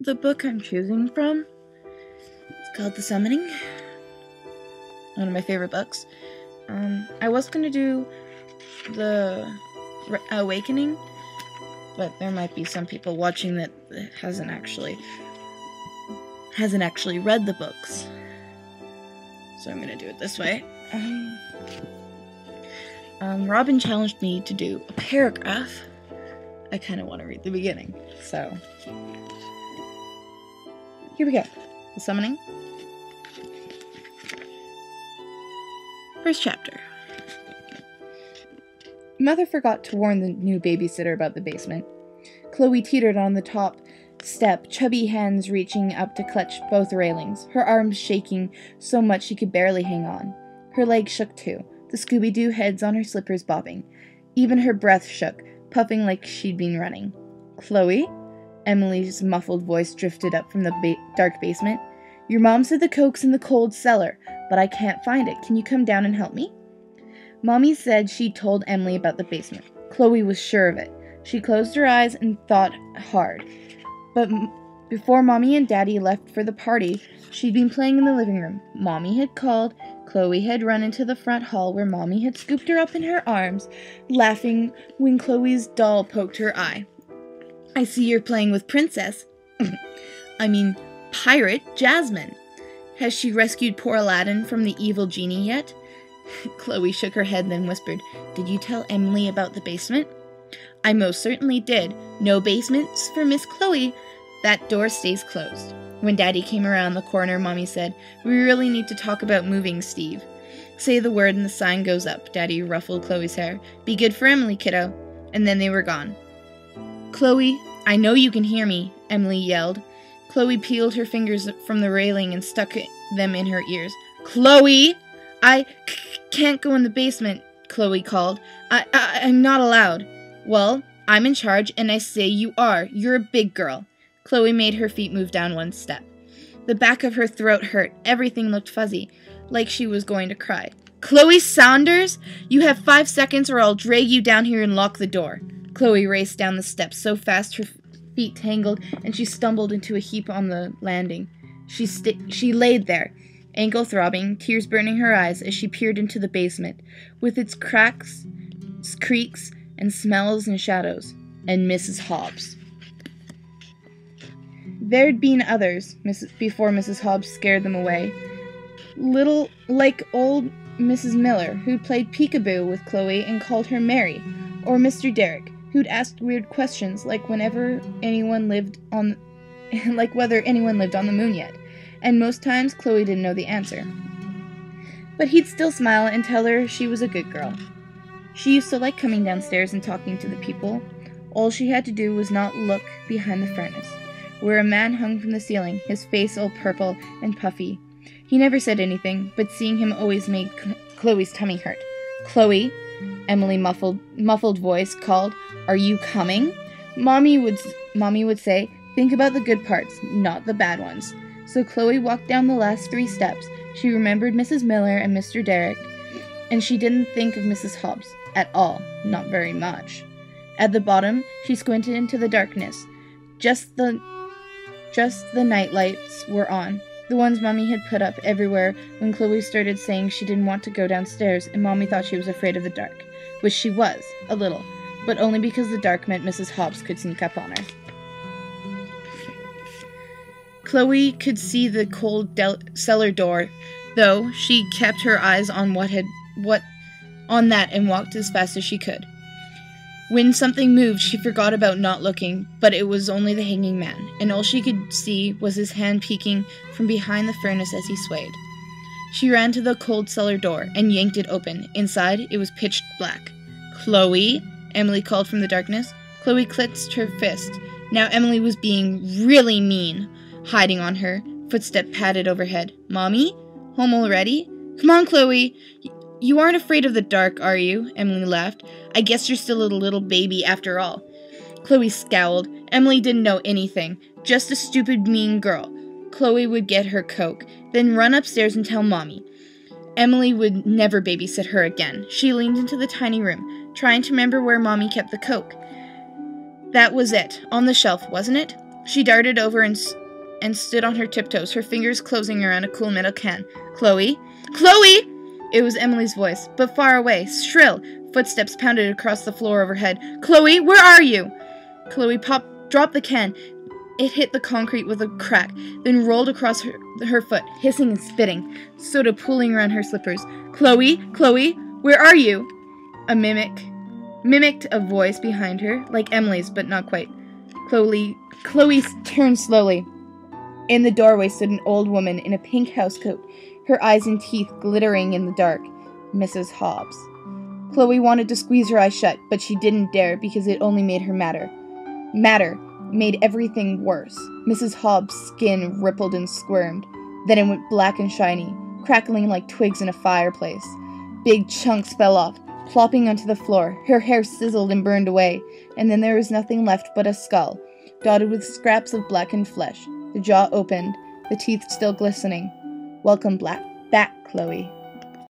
the book I'm choosing from. It's called The Summoning. One of my favorite books. I was going to do The Awakening, but there might be some people watching that hasn't actually read the books. So I'm going to do it this way. Robin challenged me to do a paragraph. I kind of want to read the beginning, so here we go. The Summoning. First chapter. Mother forgot to warn the new babysitter about the basement. Chloe teetered on the top step, chubby hands reaching up to clutch both railings, her arms shaking so much she could barely hang on. Her legs shook too, the Scooby-Doo heads on her slippers bobbing. Even her breath shook, puffing like she'd been running. "Chloe?" Emily's muffled voice drifted up from the dark basement. "Your mom said the Coke's in the cold cellar, but I can't find it. Can you come down and help me?" Mommy said she'd told Emily about the basement. Chloe was sure of it. She closed her eyes and thought hard. But before Mommy and Daddy left for the party, she'd been playing in the living room. Mommy had called. Chloe had run into the front hall where Mommy had scooped her up in her arms, laughing when Chloe's doll poked her eye. "I see you're playing with Princess. Pirate Jasmine. Has she rescued poor Aladdin from the evil genie yet?" Chloe shook her head, then whispered, "Did you tell Emily about the basement?" "I most certainly did. No basements for Miss Chloe. That door stays closed." When Daddy came around the corner, Mommy said, "We really need to talk about moving, Steve. Say the word and the sign goes up." Daddy ruffled Chloe's hair. "Be good for Emily, kiddo." And then they were gone. "Chloe, I know you can hear me," Emily yelled. Chloe peeled her fingers from the railing and stuck them in her ears. "Chloe! I can't go in the basement," Chloe called. I'm not allowed." "Well, I'm in charge, and I say you are. You're a big girl." Chloe made her feet move down one step. The back of her throat hurt. Everything looked fuzzy, like she was going to cry. "Chloe Saunders! You have 5 seconds or I'll drag you down here and lock the door." Chloe raced down the steps so fast her feet tangled and she stumbled into a heap on the landing. She laid there, ankle throbbing, tears burning her eyes as she peered into the basement, with its cracks, creaks, and smells and shadows, and Mrs. Hobbs. There'd been others before Mrs. Hobbs scared them away. Little like old Mrs. Miller, who'd played peekaboo with Chloe and called her Mary, or Mr. Derrick, who'd asked weird questions like whether anyone lived on the moon yet, and most times Chloe didn't know the answer. But he'd still smile and tell her she was a good girl. She used to like coming downstairs and talking to the people. All she had to do was not look behind the furnace, where a man hung from the ceiling, his face all purple and puffy. He never said anything, but seeing him always made Chloe's tummy hurt. "Chloe," Emily's muffled voice called, "Are you coming?" Mommy would say, "Think about the good parts, not the bad ones." So Chloe walked down the last 3 steps. She remembered Mrs. Miller and Mr. Derrick, and she didn't think of Mrs. Hobbs at all, not very much. At the bottom, she squinted into the darkness. Just the night lights were on, the ones Mommy had put up everywhere when Chloe started saying she didn't want to go downstairs, and Mommy thought she was afraid of the dark, which she was, a little, but only because the dark meant Mrs. Hobbs could sneak up on her. Chloe could see the cold cellar door, though she kept her eyes on on that and walked as fast as she could. When something moved, she forgot about not looking, but it was only the hanging man, and all she could see was his hand peeking from behind the furnace as he swayed. She ran to the cold cellar door and yanked it open. Inside, it was pitch black. "Chloe?" Emily called from the darkness. Chloe clenched her fist. Now Emily was being really mean, hiding on her. Footstep padded overhead. "Mommy? Home already? Come on, Chloe. You aren't afraid of the dark, are you?" Emily laughed. "I guess you're still a little baby after all." Chloe scowled. Emily didn't know anything. Just a stupid, mean girl. Chloe would get her Coke, then run upstairs and tell Mommy. Emily would never babysit her again. She leaned into the tiny room, trying to remember where Mommy kept the Coke. That was it. On the shelf, wasn't it? She darted over and stood on her tiptoes, her fingers closing around a cool metal can. Chloe? Chloe! It was Emily's voice, but far away, shrill. Footsteps pounded across the floor overhead. Chloe, where are you? Chloe dropped the can. It hit the concrete with a crack, then rolled across her foot, hissing and spitting, soda pooling around her slippers. Chloe, Chloe, where are you? A mimicked a voice behind her, like Emily's, but not quite. Chloe turned slowly. In the doorway stood an old woman in a pink housecoat, her eyes and teeth glittering in the dark. Mrs. Hobbs. Chloe wanted to squeeze her eyes shut, but she didn't dare because it only made her madder. Madder made everything worse. Mrs. Hobbs' skin rippled and squirmed. Then it went black and shiny, crackling like twigs in a fireplace. Big chunks fell off, plopping onto the floor. Her hair sizzled and burned away, and then there was nothing left but a skull, dotted with scraps of blackened flesh. The jaw opened, the teeth still glistening. Welcome back, Chloe.